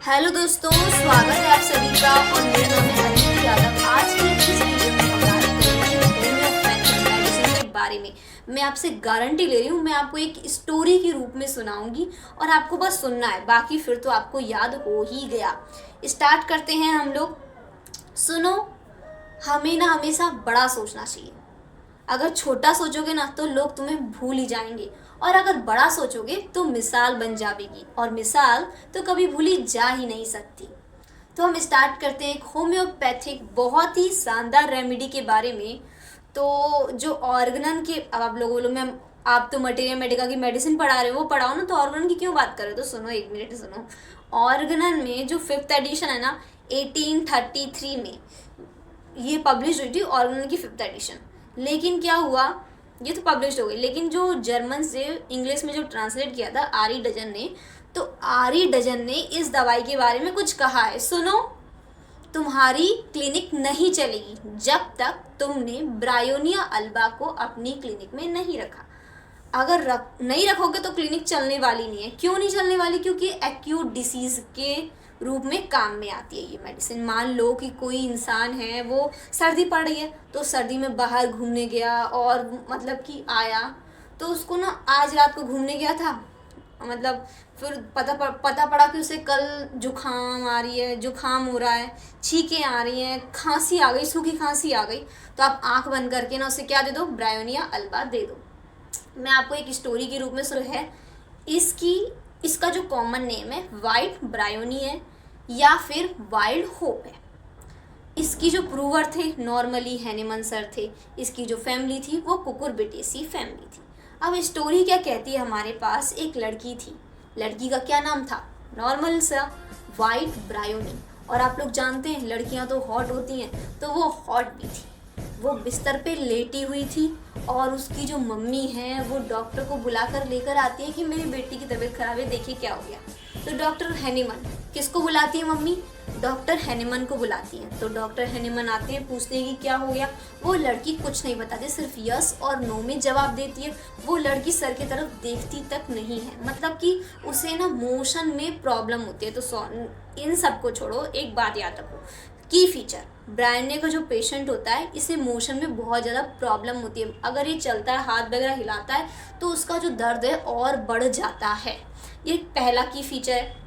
Hello दोस्तों, स्वागत है आप सभी का। और मेरा नाम है अदिति यादव। आज की इस वीडियो में हम बात करेंगे होम्योपैथिक मेडिसिन के बारे में। मैं आपसे गारंटी ले रही हूँ, मैं आपको एक स्टोरी के रूप में सुनाऊंगी और आपको बस सुनना है, बाकी फिर तो आपको याद हो ही गया। स्टार्ट करते हैं हम लोग। सुनो, हमें ना हमेशा बड़ा सोचना चाहिए। अगर छोटा सोचोगे ना तो लोग तुम्हें भूल ही जाएंगे, और अगर बड़ा सोचोगे तो मिसाल बन जाएगी, और मिसाल तो कभी भूली जा ही नहीं सकती। तो हम स्टार्ट करते हैं एक होम्योपैथिक बहुत ही शानदार रेमेडी के बारे में। तो जो ऑर्गनन के, अब आप लोगों बोलो मैम आप तो मटेरियल मेडिका की मेडिसिन पढ़ा रहे हो, वो पढ़ाओ ना, तो ऑर्गनन की क्यों बात कर रहे हो? तो सुनो, एक मिनट सुनो। ऑर्गनन में जो 5th एडिशन है ना, 1833 में ये पब्लिश हुई थी, ऑर्गनन की 5th एडिशन। लेकिन क्या हुआ, ये तो पब्लिश हो गई, लेकिन जो जर्मन से इंग्लिश में जो ट्रांसलेट किया था आरी डजन ने, तो आरी डजन ने इस दवाई के बारे में कुछ कहा है। सुनो, तुम्हारी क्लिनिक नहीं चलेगी जब तक तुमने ब्रायोनिया अल्बा को अपनी क्लिनिक में नहीं रखा। अगर नहीं रखोगे तो क्लिनिक चलने वाली नहीं है। क्यों नहीं चलने वाली? क्योंकि एक्यूट डिसीज के रूप में काम में आती है ये मेडिसिन। मान लो कि कोई इंसान है, वो सर्दी पड़ रही है तो सर्दी में बाहर घूमने गया और मतलब कि आया, तो उसको ना आज रात को घूमने गया था, मतलब फिर पता पड़ा कि उसे कल जुखाम आ रही है, जुखाम हो रहा है, छींकें आ रही हैं, खांसी आ गई, सूखी खांसी आ गई, तो आप आंख बंद करके ना उसे क्या दे दो? ब्रायोनिया अल्बा दे दो। मैं आपको एक स्टोरी के रूप में शुरू है इसका जो कॉमन नेम है वाइट ब्रायोनी है या फिर वाइल्ड होप है। इसकी जो प्रूवर थे नॉर्मली हैनिमन सर थे। इसकी जो फैमिली थी वो कुकुरबिटेसी फैमिली थी। अब स्टोरी क्या कहती है, हमारे पास एक लड़की थी। लड़की का क्या नाम था? नॉर्मल सा वाइट ब्रायोनी। और आप लोग जानते हैं लड़कियां तो हॉट होती हैं, तो वो हॉट भी थी। वो बिस्तर पे लेटी हुई थी और उसकी जो मम्मी है वो डॉक्टर को बुलाकर लेकर आती है कि मेरी बेटी की तबीयत खराब है, देखिए क्या हो गया। तो डॉक्टर हैनिमन किसको बुलाती है? मम्मी डॉक्टर हैनिमन को बुलाती है। तो डॉक्टर हैनिमन आते हैं, पूछते हैं कि क्या हो गया। वो लड़की कुछ नहीं बताती, सिर्फ यस और नो में जवाब देती है। वो लड़की सर की तरफ देखती तक नहीं है, मतलब कि उसे ना मोशन में प्रॉब्लम होती है। तो इन सब को छोड़ो, एक बात याद रखो, की फीचर ब्रायने का जो पेशेंट होता है, इसे मोशन में बहुत ज़्यादा प्रॉब्लम होती है। अगर ये चलता है, हाथ वगैरह हिलाता है, तो उसका जो दर्द है और बढ़ जाता है। ये पहला की फीचर है।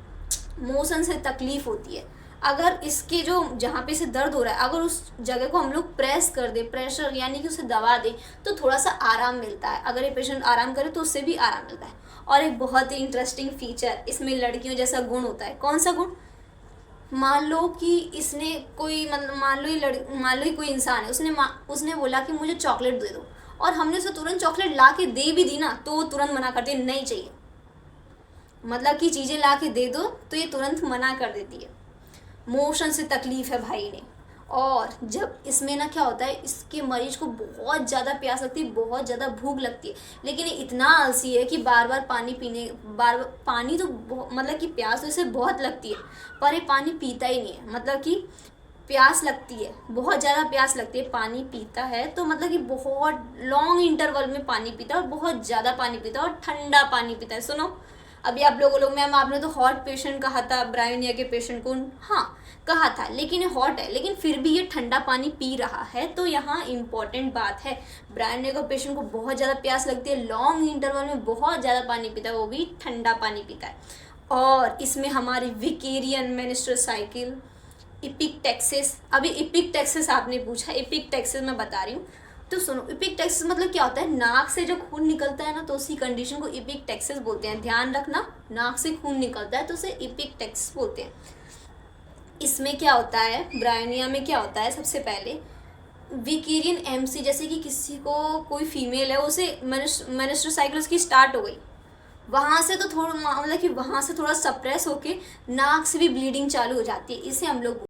मोशन से तकलीफ होती है। अगर इसके जो जहाँ पे से दर्द हो रहा है, अगर उस जगह को हम लोग प्रेस कर दे, प्रेशर यानी कि उसे दबा दे, तो थोड़ा सा आराम मिलता है। अगर ये पेशेंट आराम करे तो उससे भी आराम मिलता है। और एक बहुत ही इंटरेस्टिंग फीचर इसमें लड़कियों जैसा गुण होता है। कौन सा गुण? मान लो कि इसने कोई, मतलब मान लो कोई इंसान है, उसने बोला कि मुझे चॉकलेट दे दो, और हमने उसे तुरंत चॉकलेट ला के दे भी दी ना, तो वो तुरंत मना करती है, नहीं चाहिए। मतलब कि चीज़ें ला के दे दो तो ये तुरंत मना कर देती है। मोशन से तकलीफ है भाई ने। और जब इसमें ना क्या होता है, इसके मरीज को बहुत ज़्यादा प्यास लगती है, बहुत ज़्यादा भूख लगती है, लेकिन ये इतना आलसी है कि बार बार पानी तो मतलब कि प्यास तो इसे बहुत लगती है, पर ये पानी पीता ही नहीं है। मतलब कि प्यास लगती है, बहुत ज़्यादा प्यास लगती है, पानी पीता है तो मतलब कि बहुत लॉन्ग इंटरवल में पानी पीता है, और बहुत ज़्यादा पानी पीता है, और ठंडा पानी पीता है। सुनो, अभी आप लोग मैम आपने तो हॉट पेशेंट कहा था, ब्रायोनिया के पेशेंट को। हाँ कहा था, लेकिन ये हॉट है, लेकिन फिर भी ये ठंडा पानी पी रहा है। तो यहाँ इंपॉर्टेंट बात है, ब्रायोनिया के पेशेंट को बहुत ज़्यादा प्यास लगती है, लॉन्ग इंटरवल में बहुत ज़्यादा पानी पीता है, वो भी ठंडा पानी पीता है। और इसमें हमारी विकेरियन मेनिस्ट्रल साइकिल, इपिकटेक्सिस। अभी इपिकटेक्सिस आपने पूछा, इपिकटेक्सिस मैं बता रही हूँ। तो सुनो, इपिकटेक्सिस मतलब क्या होता है? नाक से जो खून निकलता है ना, तो उसी कंडीशन को इपिकटेक्सिस बोलते हैं। ध्यान रखना, नाक से खून निकलता है तो उसे इपिकटेक्सिस बोलते हैं। इसमें क्या होता है, ब्रायोनिया में क्या होता है, सबसे पहले विकेरियन एमसी, जैसे कि किसी को, कोई फीमेल है, उसे मेनिस्ट्रल साइकिल उसकी स्टार्ट हो गई, वहाँ से तो थोड़ा मतलब कि वहाँ से थोड़ा सप्रेस होके नाक से भी ब्लीडिंग चालू हो जाती है। इसे हम लोग,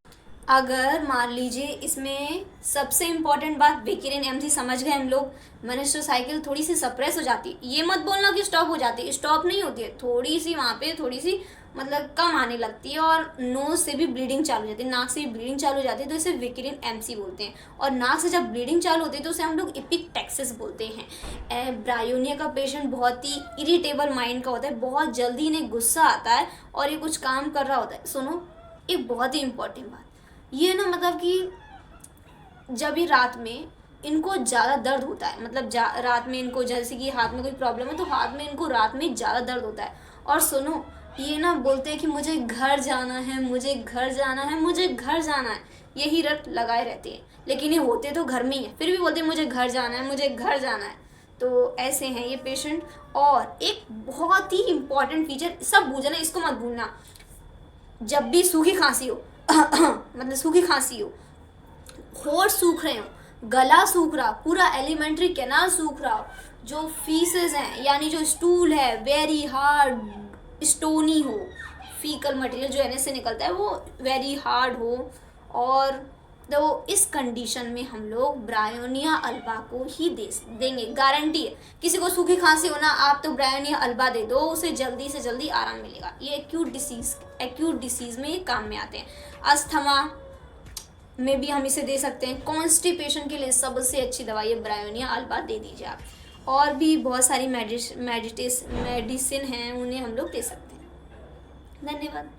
अगर मान लीजिए इसमें सबसे इम्पॉर्टेंट बात, विकेरियन एमसी समझ गए हम लोग, मेनिस्ट्रल साइकिल थोड़ी सी सप्रेस हो जाती है। ये मत बोलना कि स्टॉप हो जाती है, स्टॉप नहीं होती है, थोड़ी सी वहाँ पे थोड़ी सी मतलब कम आने लगती है और नोज से भी ब्लीडिंग चालू हो जाती है, नाक से भी ब्लीडिंग चालू हो जाती है, तो इसे विक्रिन एमसी बोलते हैं। और नाक से जब ब्लीडिंग चालू होती है तो उसे हम लोग इपिकटैक्सिस बोलते हैं। ब्रायोनिया का पेशेंट बहुत ही इरिटेबल माइंड का होता है, बहुत जल्दी इन्हें गुस्सा आता है और ये कुछ काम कर रहा होता है। सुनो, एक बहुत ही इम्पोर्टेंट बात, ये ना मतलब कि जब भी रात में इनको ज़्यादा दर्द होता है, मतलब रात में इनको जैसे कि हाथ में कोई प्रॉब्लम है तो हाथ में इनको रात में ज़्यादा दर्द होता है। और सुनो, ये ना बोलते हैं कि मुझे घर जाना है, मुझे घर जाना है, मुझे घर जाना है, यही रट लगाए रहते हैं, लेकिन ये होते तो घर में ही है, फिर भी बोलते हैं मुझे घर जाना है, मुझे घर जाना है। तो ऐसे हैं ये पेशेंट। और एक बहुत ही इम्पॉर्टेंट फीचर, सब भूलना, इसको मत भूलना, जब भी सूखी खांसी हो मतलब सूखी खांसी हो, होठ सूख रहे हो, गला सूख रहा, पूरा एलिमेंट्री कैनाल सूख रहा हो, जो फीसेस हैं यानी जो स्टूल है वेरी हार्ड स्टोनी हो, फीकल मटेरियल जो एनएस से निकलता है वो वेरी हार्ड हो, और तो इस कंडीशन में हम लोग ब्रायोनिया अल्बा को ही देंगे, गारंटी है। किसी को सूखी खांसी हो ना, आप तो ब्रायोनिया अल्बा दे दो, उसे जल्दी से जल्दी आराम मिलेगा। ये एक्यूट डिसीज़ में ये काम में आते हैं। अस्थमा में भी हम इसे दे सकते हैं। कॉन्स्टिपेशन के लिए सबसे अच्छी दवाई है ब्रायोनिया अल्बा, दे दीजिए आप। और भी बहुत सारी मेडिसिन हैं, उन्हें हम लोग दे सकते हैं। धन्यवाद।